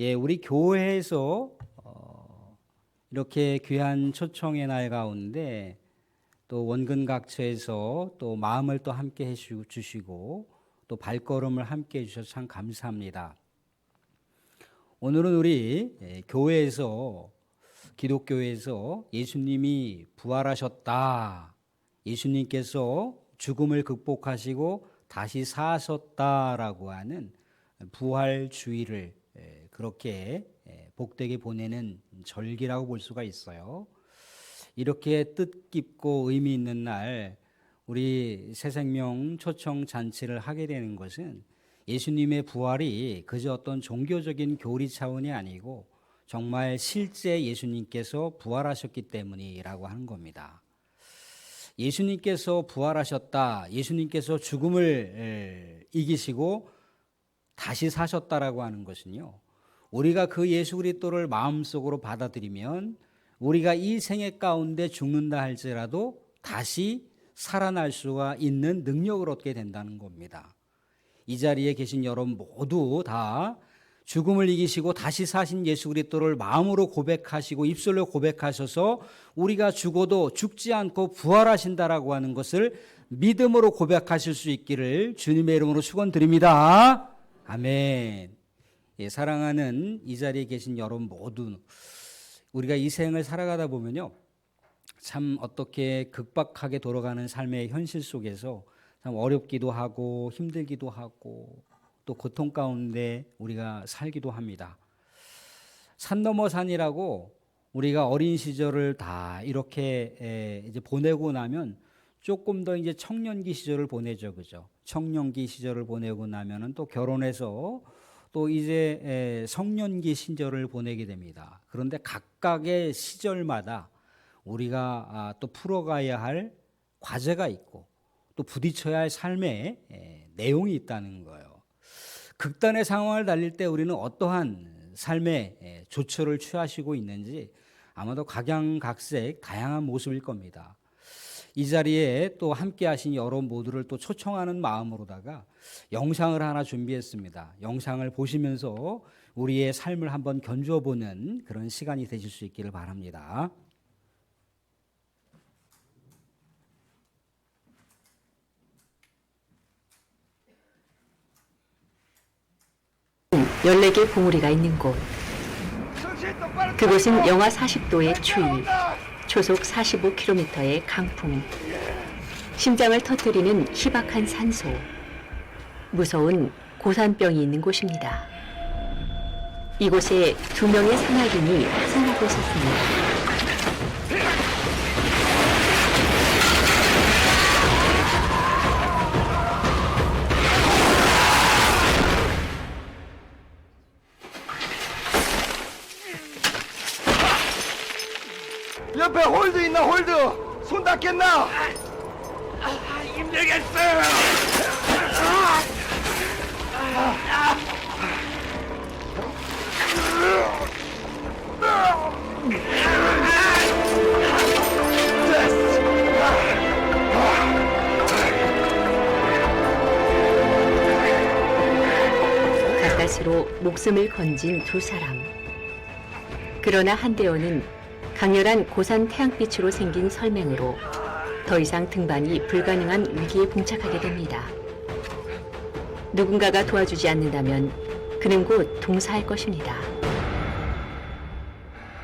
예, 우리 교회에서 이렇게 귀한 초청의 날 가운데 또 원근각처에서 또 마음을 또 함께 해주시고 또 발걸음을 함께 해주셔서 참 감사합니다. 오늘은 우리 교회에서 기독교에서 예수님이 부활하셨다, 예수님께서 죽음을 극복하시고 다시 사셨다라고 하는 부활주의를 그렇게 복되게 보내는 절기라고 볼 수가 있어요. 이렇게 뜻깊고 의미 있는 날 우리 새생명 초청 잔치를 하게 되는 것은 예수님의 부활이 그저 어떤 종교적인 교리 차원이 아니고 정말 실제 예수님께서 부활하셨기 때문이라고 하는 겁니다. 예수님께서 부활하셨다, 예수님께서 죽음을 이기시고 다시 사셨다라고 하는 것은요, 우리가 그 예수 그리스도를 마음속으로 받아들이면 우리가 이 생애 가운데 죽는다 할지라도 다시 살아날 수가 있는 능력을 얻게 된다는 겁니다. 이 자리에 계신 여러분 모두 다 죽음을 이기시고 다시 사신 예수 그리스도를 마음으로 고백하시고 입술로 고백하셔서 우리가 죽어도 죽지 않고 부활하신다라고 하는 것을 믿음으로 고백하실 수 있기를 주님의 이름으로 축원드립니다. 아멘. 예, 사랑하는 이 자리에 계신 여러분 모두, 우리가 이 생을 살아가다 보면요, 참 어떻게 극박하게 돌아가는 삶의 현실 속에서 참 어렵기도 하고 힘들기도 하고 또 고통 가운데 우리가 살기도 합니다. 산 넘어 산이라고 우리가 어린 시절을 다 이렇게 이제 보내고 나면 조금 더 이제 청년기 시절을 보내죠, 그죠? 청년기 시절을 보내고 나면은 또 결혼해서 또 이제 성년기 시절을 보내게 됩니다. 그런데 각각의 시절마다 우리가 또 풀어가야 할 과제가 있고 또 부딪혀야 할 삶의 내용이 있다는 거예요. 극단의 상황을 달릴 때 우리는 어떠한 삶의 조처를 취하시고 있는지 아마도 각양각색 다양한 모습일 겁니다. 이 자리에 또 함께 하신 여러분 모두를 또 초청하는 마음으로다가 영상을 하나 준비했습니다. 영상을 보시면서 우리의 삶을 한번 견주어보는 그런 시간이 되실 수 있기를 바랍니다. 열네 개 봉우리가 있는 곳. 그곳은 영하 40도의 추위, 초속 45km의 강풍, 심장을 터뜨리는 희박한 산소, 무서운 고산병이 있는 곳입니다. 이곳에 2명의 산악인이 살아고 있었습니다. 옆에 홀드 있나? 홀드 손 닿겠나? 힘들겠어요. 가까스로 목숨을 건진 두 사람. 그러나 한대원은 강렬한 고산 태양빛으로 생긴 설맹으로 더 이상 등반이 불가능한 위기에 봉착하게 됩니다. 누군가가 도와주지 않는다면 그는 곧 동사할 것입니다.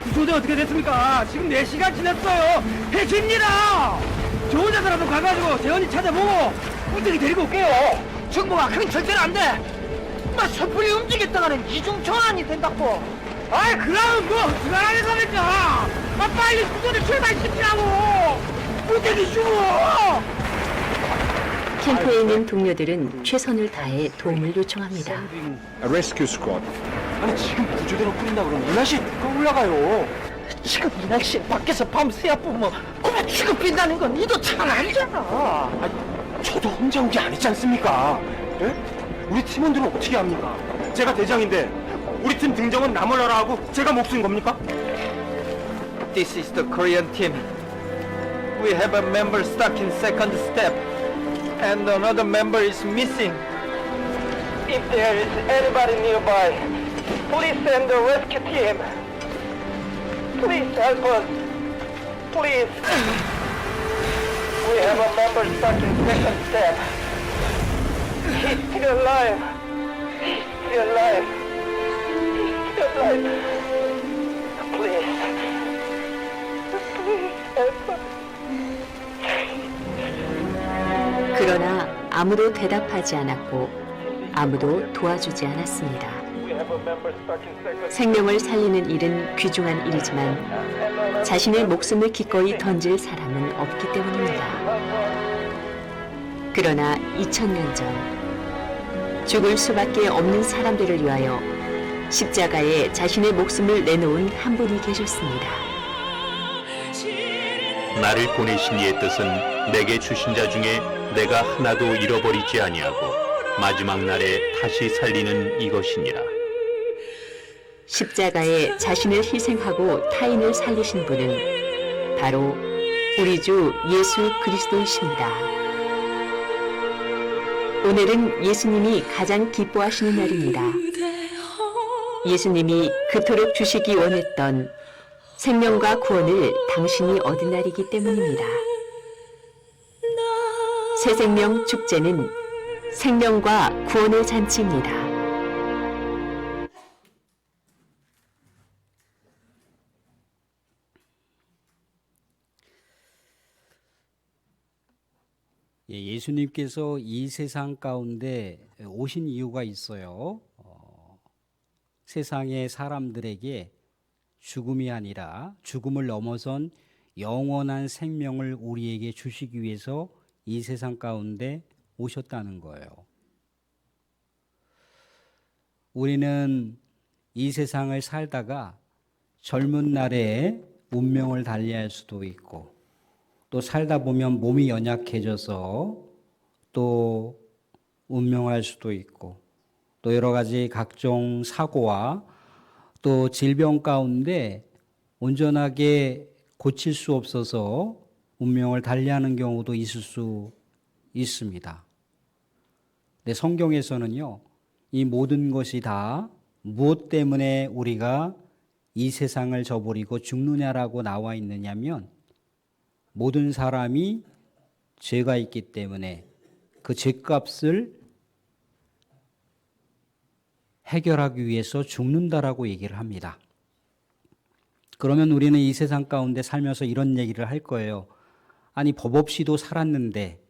구조대 어떻게 됐습니까? 지금 4시간 지났어요. 해줍니다. 저 혼자서라도 가가지고 재현이 찾아보고 운전이 데리고 올게요. 중보가 그건 절대로 안 돼. 막 섣불리 움직였다가는 이중천안이 된다고. 아이 그럼 뭐 불안하게 하니까 빨리 구조대 출발시키라고. 어떻게 죽어. 캠프에 있는 동료들은 최선을 다해 도움을 요청합니다. A rescue squad. 아니 지금 구조대로 뿌린다 그러면 이 날씨에 누가 올라가요? 지금 이 날씨에 밖에서 밤새 아프면 그만 취급빈다는 건 이도 잘 알잖아. 아니 저도 혼자 온 게 아니지 않습니까? 예? 우리 팀원들은 어떻게 합니까? 제가 대장인데 우리 팀 등정은 나몰라라 하고 제가 목숨인 겁니까? This is the Korean team. We have a member stuck in second step, and another member is missing. If there is anybody nearby, Please send a rescue team. Please help us. Please. We have a member stuck in second step. He's still alive. He's still alive. He's still alive. Please. Please help us. 그러나 아무도 대답하지 않았고 아무도 도와주지 않았습니다. We have a member stuck in second 생명을 살리는 일은 귀중한 일이지만 자신의 목숨을 기꺼이 던질 사람은 없기 때문입니다. 그러나 2000년 전 죽을 수밖에 없는 사람들을 위하여 십자가에 자신의 목숨을 내놓은 한 분이 계셨습니다. 나를 보내신 이의 뜻은 내게 주신 자 중에 내가 하나도 잃어버리지 아니하고 마지막 날에 다시 살리는 이것이니라. 십자가에 자신을 희생하고 타인을 살리신 분은 바로 우리 주 예수 그리스도이십니다. 오늘은 예수님이 가장 기뻐하시는 날입니다. 예수님이 그토록 주시기 원했던 생명과 구원을 당신이 얻은 날이기 때문입니다. 새생명 축제는 생명과 구원의 잔치입니다. 예수님께서 이 세상 가운데 오신 이유가 있어요. 세상의 사람들에게 죽음이 아니라 죽음을 넘어선 영원한 생명을 우리에게 주시기 위해서 이 세상 가운데 오셨다는 거예요. 우리는 이 세상을 살다가 젊은 날에 운명을 달리할 수도 있고 또 살다 보면 몸이 연약해져서 또 운명할 수도 있고 또 여러 가지 각종 사고와 또 질병 가운데 온전하게 고칠 수 없어서 운명을 달리하는 경우도 있을 수 있습니다. 근데 성경에서는요, 이 모든 것이 다 무엇 때문에 우리가 이 세상을 저버리고 죽느냐라고 나와 있느냐면 모든 사람이 죄가 있기 때문에 그 죄값을 해결하기 위해서 죽는다라고 얘기를 합니다. 그러면 우리는 이 세상 가운데 살면서 이런 얘기를 할 거예요. 아니, 법 없이도 살았는데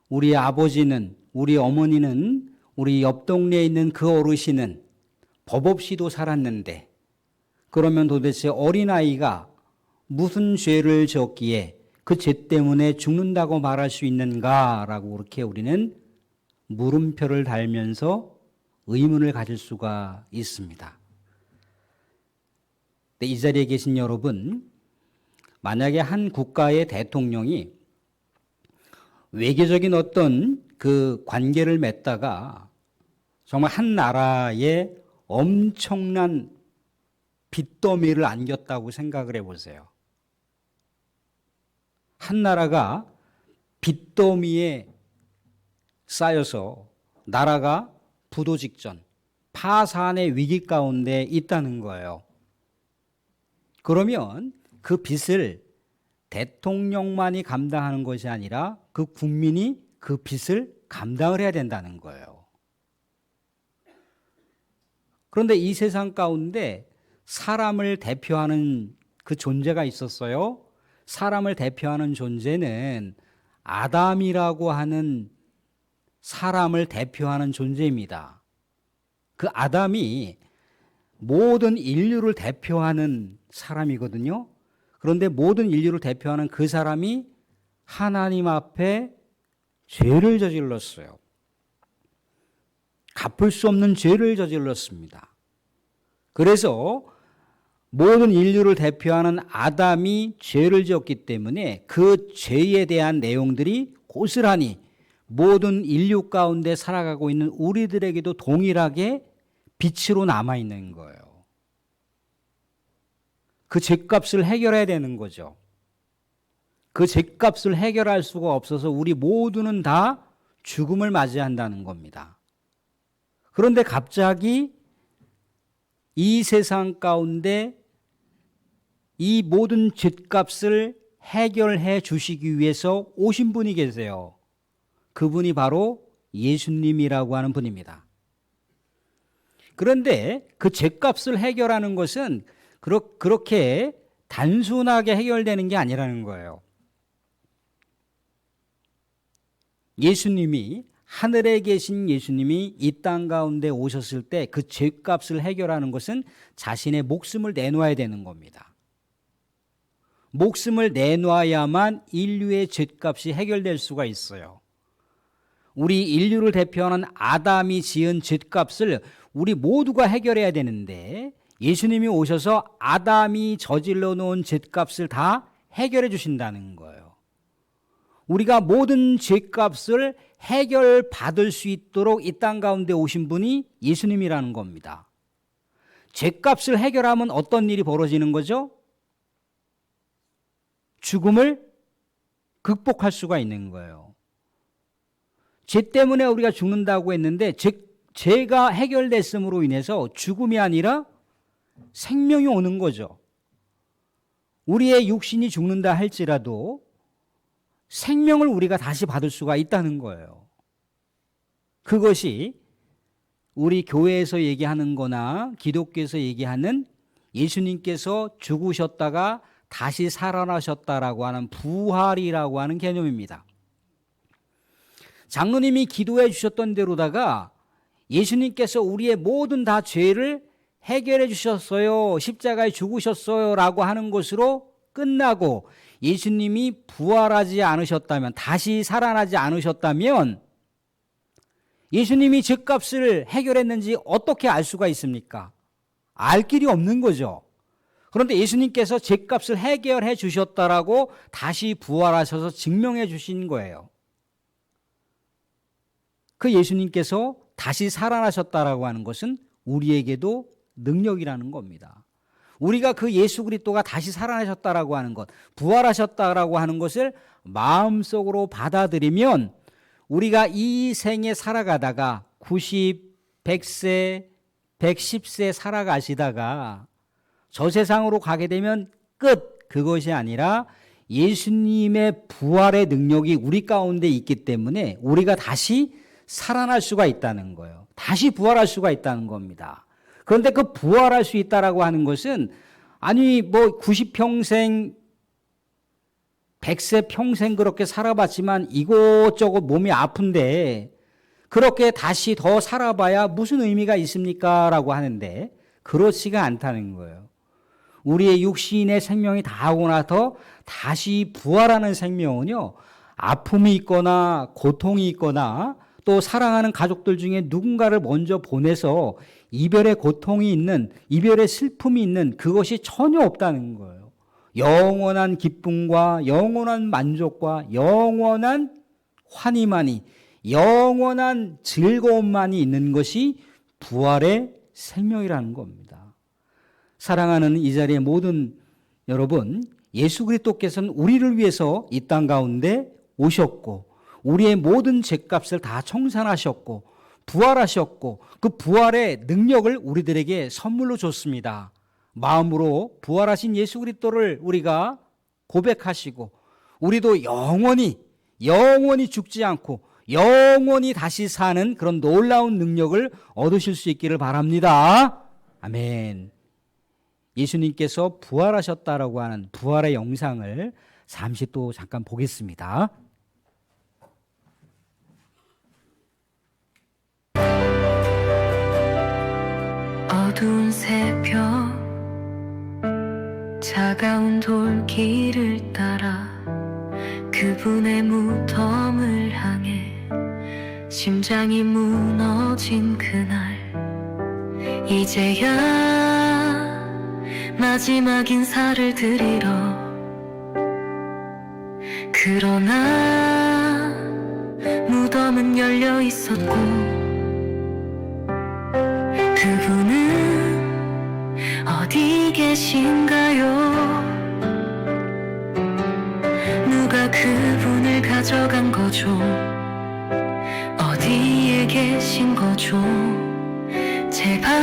우리 아버지는, 우리 어머니는, 우리 옆 동네에 있는 그 어르신은 법 없이도 살았는데 그러면 도대체 어린아이가 무슨 죄를 지었기에 그 죄 때문에 죽는다고 말할 수 있는가라고 그렇게 우리는 물음표를 달면서 의문을 가질 수가 있습니다. 이 자리에 계신 여러분, 만약에 한 국가의 대통령이 외교적인 어떤 그 관계를 맺다가 정말 한 나라에 엄청난 빚더미를 안겼다고 생각을 해보세요. 한 나라가 빚더미에 쌓여서 나라가 부도 직전, 파산의 위기 가운데 있다는 거예요. 그러면 그 빚을 대통령만이 감당하는 것이 아니라 그 국민이 그 빚을 감당을 해야 된다는 거예요. 그런데 이 세상 가운데 사람을 대표하는 그 존재가 있었어요. 사람을 대표하는 존재는 아담이라고 하는 사람을 대표하는 존재입니다. 그 아담이 모든 인류를 대표하는 사람이거든요. 그런데 모든 인류를 대표하는 그 사람이 하나님 앞에 죄를 저질렀어요. 갚을 수 없는 죄를 저질렀습니다. 그래서 모든 인류를 대표하는 아담이 죄를 지었기 때문에 그 죄에 대한 내용들이 고스란히 모든 인류 가운데 살아가고 있는 우리들에게도 동일하게 빛으로 남아있는 거예요. 그 죄값을 해결해야 되는 거죠. 그 죄값을 해결할 수가 없어서 우리 모두는 다 죽음을 맞이한다는 겁니다. 그런데 갑자기 이 세상 가운데 이 모든 죗값을 해결해 주시기 위해서 오신 분이 계세요. 그분이 바로 예수님이라고 하는 분입니다. 그런데 그 죗값을 해결하는 것은 그렇게 단순하게 해결되는 게 아니라는 거예요. 예수님이, 하늘에 계신 예수님이 이 땅 가운데 오셨을 때 그 죗값을 해결하는 것은 자신의 목숨을 내놓아야 되는 겁니다. 목숨을 내놔야만 인류의 죗값이 해결될 수가 있어요. 우리 인류를 대표하는 아담이 지은 죗값을 우리 모두가 해결해야 되는데 예수님이 오셔서 아담이 저질러 놓은 죗값을 다 해결해 주신다는 거예요. 우리가 모든 죗값을 해결받을 수 있도록 이 땅 가운데 오신 분이 예수님이라는 겁니다. 죗값을 해결하면 어떤 일이 벌어지는 거죠? 죽음을 극복할 수가 있는 거예요. 죄 때문에 우리가 죽는다고 했는데 죄가 해결됐음으로 인해서 죽음이 아니라 생명이 오는 거죠. 우리의 육신이 죽는다 할지라도 생명을 우리가 다시 받을 수가 있다는 거예요. 그것이 우리 교회에서 얘기하는 거나 기독교에서 얘기하는 예수님께서 죽으셨다가 다시 살아나셨다라고 하는 부활이라고 하는 개념입니다. 장로님이 기도해 주셨던 대로다가 예수님께서 우리의 모든 다 죄를 해결해 주셨어요. 십자가에 죽으셨어요. 라고 하는 것으로 끝나고 예수님이 부활하지 않으셨다면, 다시 살아나지 않으셨다면 예수님이 죗값을 해결했는지 어떻게 알 수가 있습니까? 알 길이 없는 거죠. 그런데 예수님께서 죗값을 해결해 주셨다라고 다시 부활하셔서 증명해 주신 거예요. 그 예수님께서 다시 살아나셨다라고 하는 것은 우리에게도 능력이라는 겁니다. 우리가 그 예수 그리스도가 다시 살아나셨다라고 하는 것, 부활하셨다라고 하는 것을 마음속으로 받아들이면 우리가 이 생에 살아가다가 90, 100세, 110세 살아가시다가 저 세상으로 가게 되면 끝! 그것이 아니라 예수님의 부활의 능력이 우리 가운데 있기 때문에 우리가 다시 살아날 수가 있다는 거예요. 다시 부활할 수가 있다는 겁니다. 그런데 그 부활할 수 있다라고 하는 것은 아니 뭐 90평생 100세 평생 그렇게 살아봤지만 이곳저곳 몸이 아픈데 그렇게 다시 더 살아봐야 무슨 의미가 있습니까? 라고 하는데 그렇지가 않다는 거예요. 우리의 육신의 생명이 다 하고 나서 다시 부활하는 생명은요, 아픔이 있거나 고통이 있거나 또 사랑하는 가족들 중에 누군가를 먼저 보내서 이별의 고통이 있는, 이별의 슬픔이 있는 그것이 전혀 없다는 거예요. 영원한 기쁨과 영원한 만족과 영원한 환희만이, 영원한 즐거움만이 있는 것이 부활의 생명이라는 겁니다. 사랑하는 이 자리의 모든 여러분, 예수 그리스도께서는 우리를 위해서 이 땅 가운데 오셨고 우리의 모든 죄값을 다 청산하셨고 부활하셨고 그 부활의 능력을 우리들에게 선물로 줬습니다. 마음으로 부활하신 예수 그리스도를 우리가 고백하시고 우리도 영원히 죽지 않고 영원히 다시 사는 그런 놀라운 능력을 얻으실 수 있기를 바랍니다. 아멘. 예수님께서 부활하셨다라고 하는 부활의 영상을 잠시 또 잠깐 보겠습니다. 어두운 새벽 차가운 돌길을 따라 그분의 무덤을 향해 심장이 무너진 그날 이제야 마지막 인사를 드리러 그러나 무덤은 열려 있었고 그분은 어디 계신가요? 누가 그분을 가져간 거죠? 어디에 계신 거죠? 제발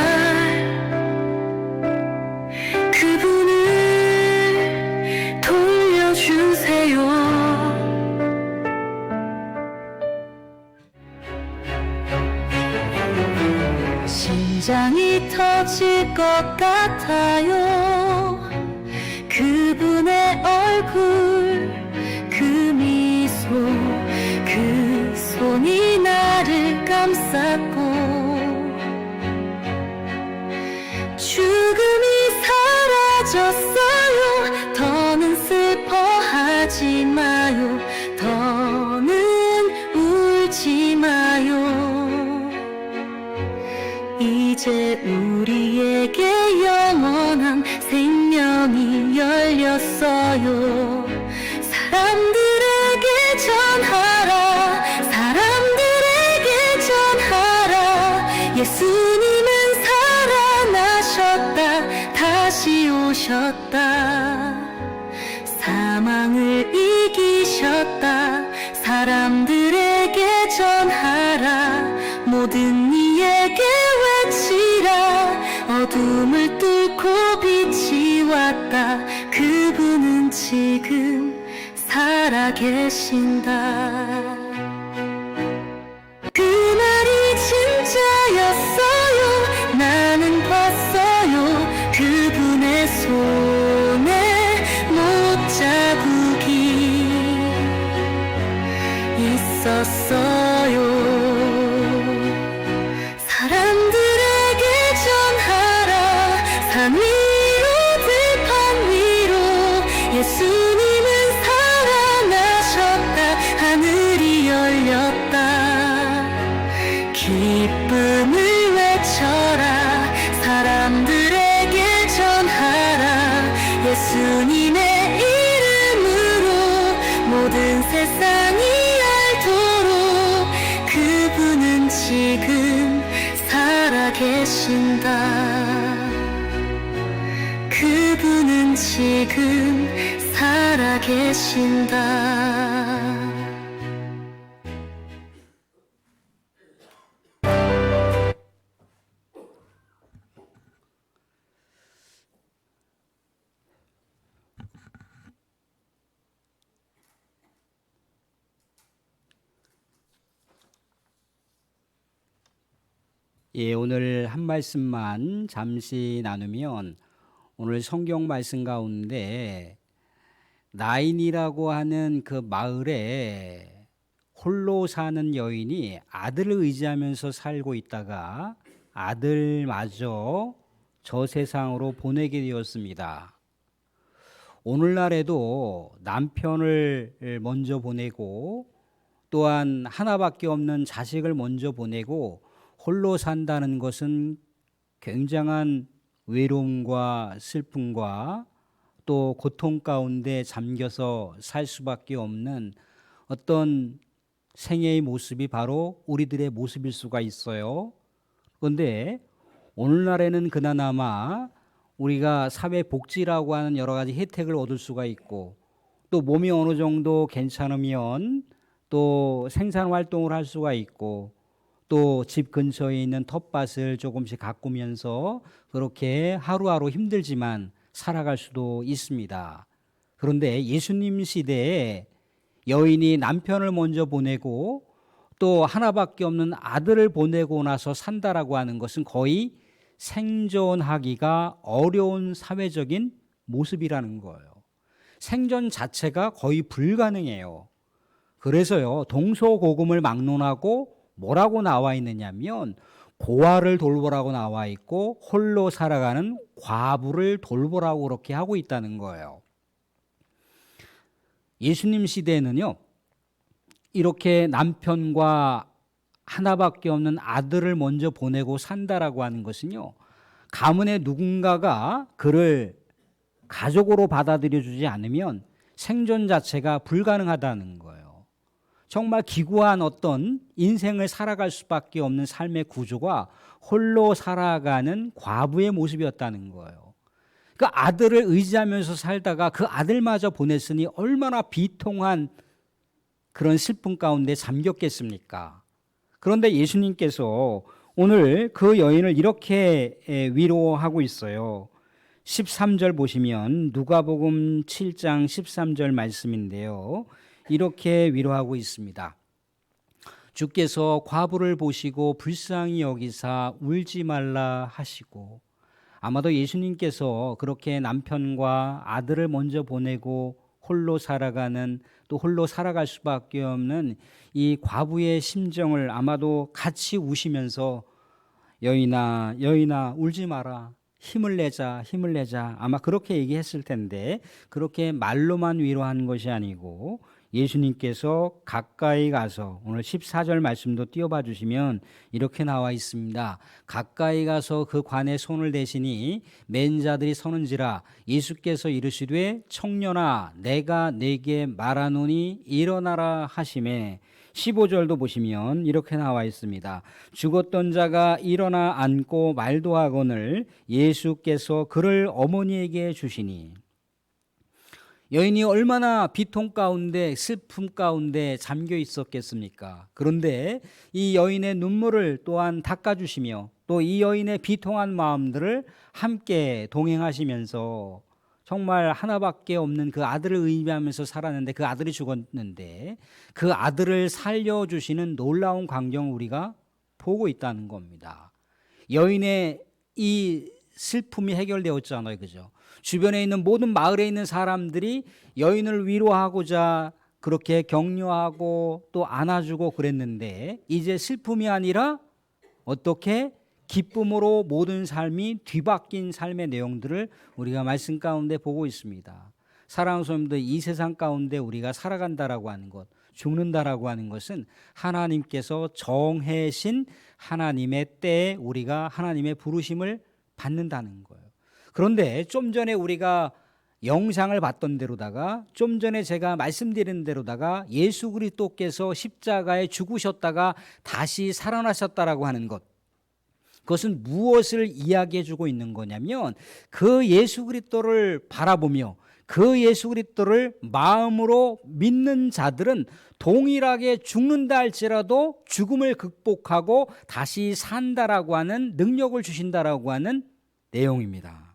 심장이 터질 것 같아요. 그분의 얼굴, 그 미소, 그 손이 나를 감쌌고, 죽음이 사라졌어요. 더는 슬퍼하지 마요. 더는 울지 마요. 이제 우리에게 영원한 생명이 열렸어요. 사람들에게 전하라. 사람들에게 전하라. 예수님은 살아나셨다. 다시 오셨다. 사망을 이기셨다. 사람들에게 전하라. 모든 이에게 외치라. 어둠을 뚫고 빛이 왔다. 그분은 지금 살아계신다. 그 말이 진짜였어요. 나는 봤어요. 그분의 손에 못자국이 있었어요. 사람들에게 전하라. 산 위로 들판 위로 예수님은 살아나셨다. 하늘이 열렸다. 기쁨을 외쳐라. 사람들에게 전하라. 예수님의 이름으로 모든 세상이 알도록 그분은 지금 살아계신다. 그분은 지금 살아계신다. 예, 오늘 한 말씀만 잠시 나누면 오늘 성경 말씀 가운데 나인이라고 하는 그 마을에 홀로 사는 여인이 아들을 의지하면서 살고 있다가 아들마저 저 세상으로 보내게 되었습니다. 오늘날에도 남편을 먼저 보내고 또한 하나밖에 없는 자식을 먼저 보내고 홀로 산다는 것은 굉장한 외로움과 슬픔과 또 고통 가운데 잠겨서 살 수밖에 없는 어떤 생애의 모습이 바로 우리들의 모습일 수가 있어요. 그런데 오늘날에는 그나마 우리가 사회복지라고 하는 여러 가지 혜택을 얻을 수가 있고 또 몸이 어느 정도 괜찮으면 또 생산활동을 할 수가 있고 또 집 근처에 있는 텃밭을 조금씩 가꾸면서 그렇게 하루하루 힘들지만 살아갈 수도 있습니다. 그런데 예수님 시대에 여인이 남편을 먼저 보내고 또 하나밖에 없는 아들을 보내고 나서 산다라고 하는 것은 거의 생존하기가 어려운 사회적인 모습이라는 거예요. 생존 자체가 거의 불가능해요. 그래서요, 동서고금을 막론하고 뭐라고 나와 있느냐면 고아를 돌보라고 나와 있고 홀로 살아가는 과부를 돌보라고 그렇게 하고 있다는 거예요. 예수님 시대에는요, 이렇게 남편과 하나밖에 없는 아들을 먼저 보내고 산다라고 하는 것은요, 가문의 누군가가 그를 가족으로 받아들여 주지 않으면 생존 자체가 불가능하다는 거예요. 정말 기구한 어떤 인생을 살아갈 수밖에 없는 삶의 구조가 홀로 살아가는 과부의 모습이었다는 거예요. 그 아들을 의지하면서 살다가 그 아들마저 보냈으니 얼마나 비통한 그런 슬픔 가운데 잠겼겠습니까? 그런데 예수님께서 오늘 그 여인을 이렇게 위로하고 있어요. 13절 보시면 누가복음 7장 13절 말씀인데요. 이렇게 위로하고 있습니다. 주께서 과부를 보시고 불쌍히 여기사 울지 말라 하시고, 아마도 예수님께서 그렇게 남편과 아들을 먼저 보내고 홀로 살아가는, 또 홀로 살아갈 수밖에 없는 이 과부의 심정을 아마도 같이 우시면서 여인아 여인아 울지 마라, 힘을 내자 힘을 내자, 아마 그렇게 얘기했을 텐데, 그렇게 말로만 위로하는 것이 아니고 예수님께서 가까이 가서, 오늘 14절 말씀도 띄워봐 주시면 이렇게 나와 있습니다. 가까이 가서 그 관에 손을 대시니 맨 자들이 서는지라. 예수께서 이르시되 청년아 내가 네게 말하노니 일어나라 하시매. 15절도 보시면 이렇게 나와 있습니다. 죽었던 자가 일어나 앉고 말도 하거늘 예수께서 그를 어머니에게 주시니. 여인이 얼마나 비통 가운데 슬픔 가운데 잠겨 있었겠습니까? 그런데 이 여인의 눈물을 또한 닦아주시며, 또 이 여인의 비통한 마음들을 함께 동행하시면서, 정말 하나밖에 없는 그 아들을 의미하면서 살았는데 그 아들이 죽었는데 그 아들을 살려주시는 놀라운 광경을 우리가 보고 있다는 겁니다. 여인의 이 슬픔이 해결되었잖아요, 그죠? 주변에 있는 모든 마을에 있는 사람들이 여인을 위로하고자 그렇게 격려하고 또 안아주고 그랬는데, 이제 슬픔이 아니라 어떻게 기쁨으로 모든 삶이 뒤바뀐 삶의 내용들을 우리가 말씀 가운데 보고 있습니다. 사랑하는 성도님들, 이 세상 가운데 우리가 살아간다라고 하는 것, 죽는다라고 하는 것은 하나님께서 정해신 하나님의 때에 우리가 하나님의 부르심을 받는다는 거예요. 그런데 좀 전에 우리가 영상을 봤던 대로다가, 좀 전에 제가 말씀드린 대로다가 예수 그리스도께서 십자가에 죽으셨다가 다시 살아나셨다라고 하는 것, 그것은 무엇을 이야기해 주고 있는 거냐면, 그 예수 그리스도를 바라보며 그 예수 그리스도를 마음으로 믿는 자들은 동일하게 죽는다 할지라도 죽음을 극복하고 다시 산다라고 하는 능력을 주신다라고 하는 내용입니다.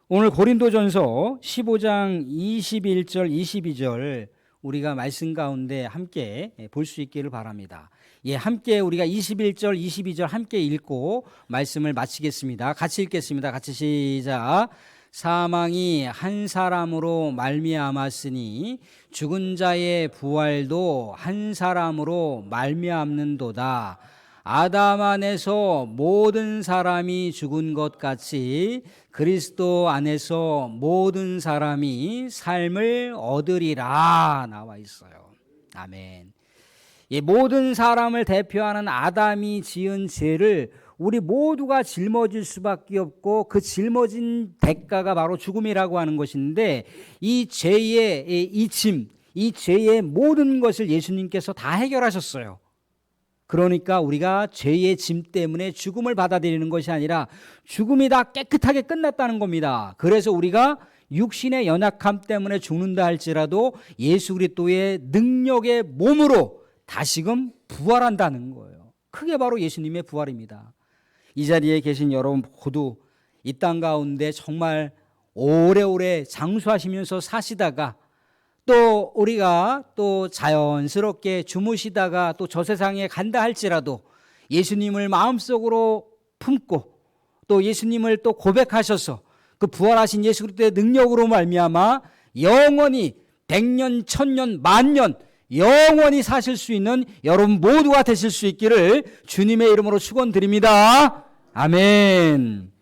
오늘 고린도전서 15장 21절 22절 우리가 말씀 가운데 함께 볼 수 있기를 바랍니다. 함께 우리가 21절 22절 함께 읽고 말씀을 마치겠습니다. 같이 읽겠습니다. 같이 시작. 사망이 한 사람으로 말미암았으니 죽은 자의 부활도 한 사람으로 말미암는도다. 아담 안에서 모든 사람이 죽은 것 같이 그리스도 안에서 모든 사람이 삶을 얻으리라 나와 있어요. 아멘. 이 모든 사람을 대표하는 아담이 지은 죄를 우리 모두가 짊어질 수밖에 없고, 그 짊어진 대가가 바로 죽음이라고 하는 것인데, 이 죄의 이 짐, 이 죄의 모든 것을 예수님께서 다 해결하셨어요. 그러니까 우리가 죄의 짐 때문에 죽음을 받아들이는 것이 아니라 죽음이 다 깨끗하게 끝났다는 겁니다. 그래서 우리가 육신의 연약함 때문에 죽는다 할지라도 예수 그리스도의 능력의 몸으로 다시금 부활한다는 거예요. 그게 바로 예수님의 부활입니다. 이 자리에 계신 여러분 모두 이 땅 가운데 정말 오래오래 장수하시면서 사시다가, 또 우리가 또 자연스럽게 주무시다가 또 저 세상에 간다 할지라도 예수님을 마음속으로 품고 또 예수님을 또 고백하셔서 그 부활하신 예수 그리스도의 능력으로 말미암아 영원히 100년, 1000년, 만년 영원히 사실 수 있는 여러분 모두가 되실 수 있기를 주님의 이름으로 축원드립니다. 아멘.